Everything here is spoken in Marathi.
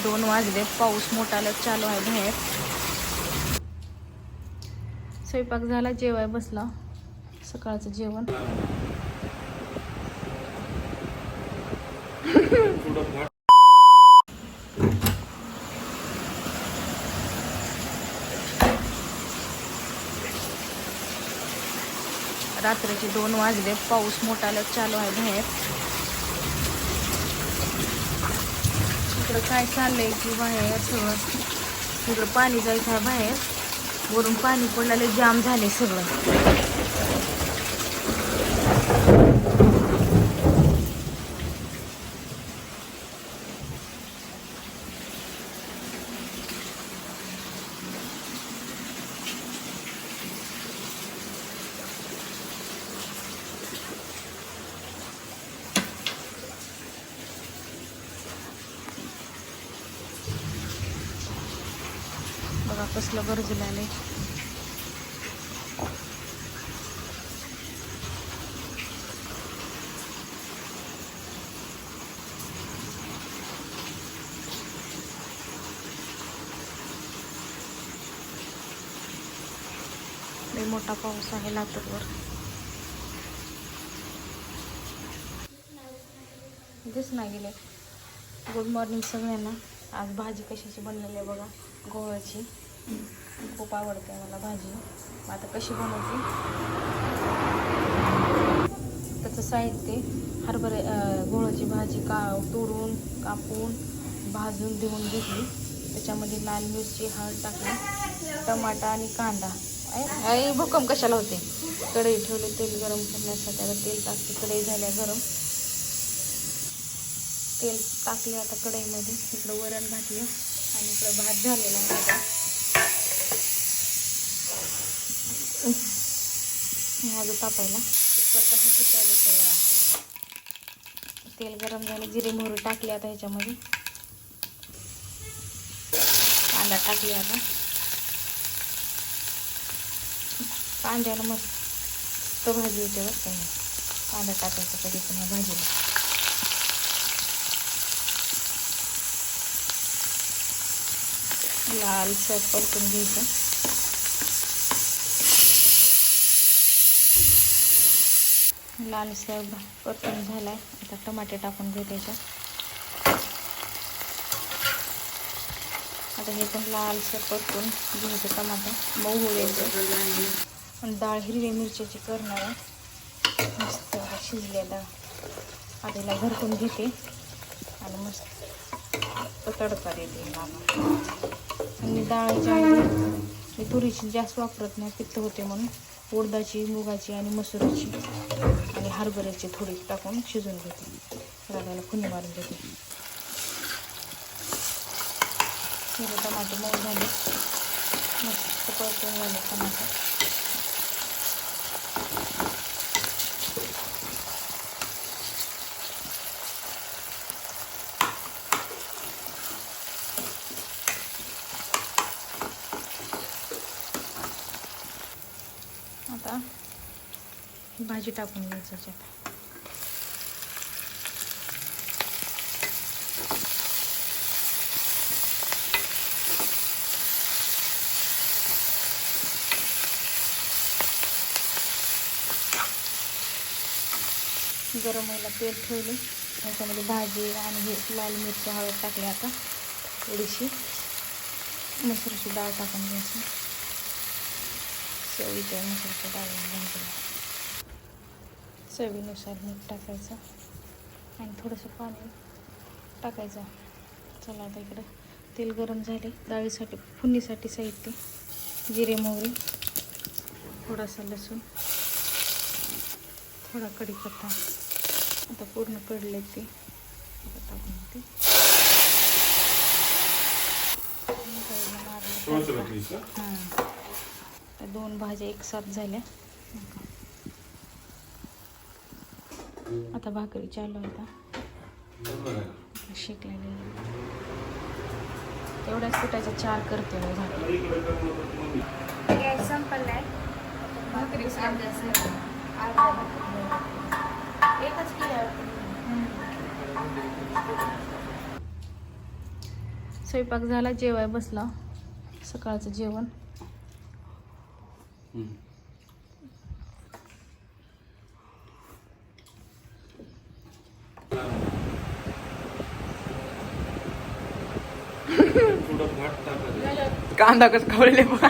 2 वाजले. पाऊस मोठाला चालू आहे बाहेर. स्वयंपाक झाला, जेवाय बसला. सकाळचं जेवण. रात्रीचे 2 वाजले. पाऊस मोठाला चालू आहे बाहेर. इकडं काय चाललंय की बाहेर सगळं. इकडं पाणी जायचं आहे बाहेर. वरून पाणी पडलेले जाम झाले सगळं. बघा कसलं गरजलं आलंय. लय मोठा पाऊस आहे लातूरवर. दिस नाही गेले. गुड मॉर्निंग सगळ्यांना. आज भाजी कशाची बनलेली आहे बघा. गव्हाची. खूप आवडते मला भाजी. आता कशी बनवते त्याचं साहित्य. हरभरे गव्हाची भाजी तोडून कापून भाजून देऊन घेतली. त्याच्यामध्ये लाल मिरची, हळद टाकली, टमाटा आणि कांदा. आई भूकंप कशाला होते. कढई ठेवली तेल गरम करण्यासाठी. आता तेल टाकते. कढई झाल्या गरम. तेल टाकले आता कढईमध्ये. इकडं वरण घातले आणि इकडं भात झालेला आहे आता. माझं तापायला कुकर कसं शिकायला सगळा. तेल गरम झाले. जिरे मोहरी टाकले आता ह्याच्यामध्ये. कांदा टाकले आता. कांद्याला मस्त भाजी होते बरं का. कांदा टाकायचा कधी पण ह्या भाजीला. लालसर परतून घ्यायचं. लालसर परतून झालाय. आता टमाटे टाकून घेऊ त्याच्यात. आता हे पण लालसर परतून घ्यायचं. टमाटा मऊ होऊ द्यायचं. आणि डाळ हिरव्या मिरच्याची करणार आहे. मस्त शिजल्या डाळ. आता हिला घरटून घेते आणि मस्त तडका देते. आणि डाळीच्या मी तुरीची जास्त वापरत नाही, पित्त होते म्हणून. उडदाची, मुगाची आणि मसुराची आणि हरभऱ्याची थोडी टाकून शिजवून घेते. रव्याला खुनी मारून घेते. टमाटे मऊ झाले. मस्त परतून झाले टमाटे. आता भाजी टाकून घ्यायची त्याच्यात. गरम व्हायला तेल ठेवले. त्याच्यामध्ये भाजी आणि हे लाल मिरची, हळद टाकली. आता थोडीशी मसूरची डाळ टाकून घ्यायची. चवीच्या मसूरच्या डाळीने भाजून. चवीनुसार मीठ टाकायचं आणि थोडंसं पाणी टाकायचं. चला आता इकडं तेल गरम झाले. डाळीसाठी फोडणीसाठी साहित्य. जिरे मोहरी, थोडासा लसूण, थोडा कढीपत्ता. आता पूर्ण कडले ते आता टाकून ते. हां, 2 भाज्या एकसाथ झाल्या. आता भाकरी चालू आहे. आता शेकलेली तेवढ्याच पिठाच्या 4 करते मी भाकरी. गॅस संपला आहे. भाकरी एकच केलं. स्वयंपाक झाला, जेवाय बसला. सकाळचं जेवण. कांदा कसं खावलेले बघा.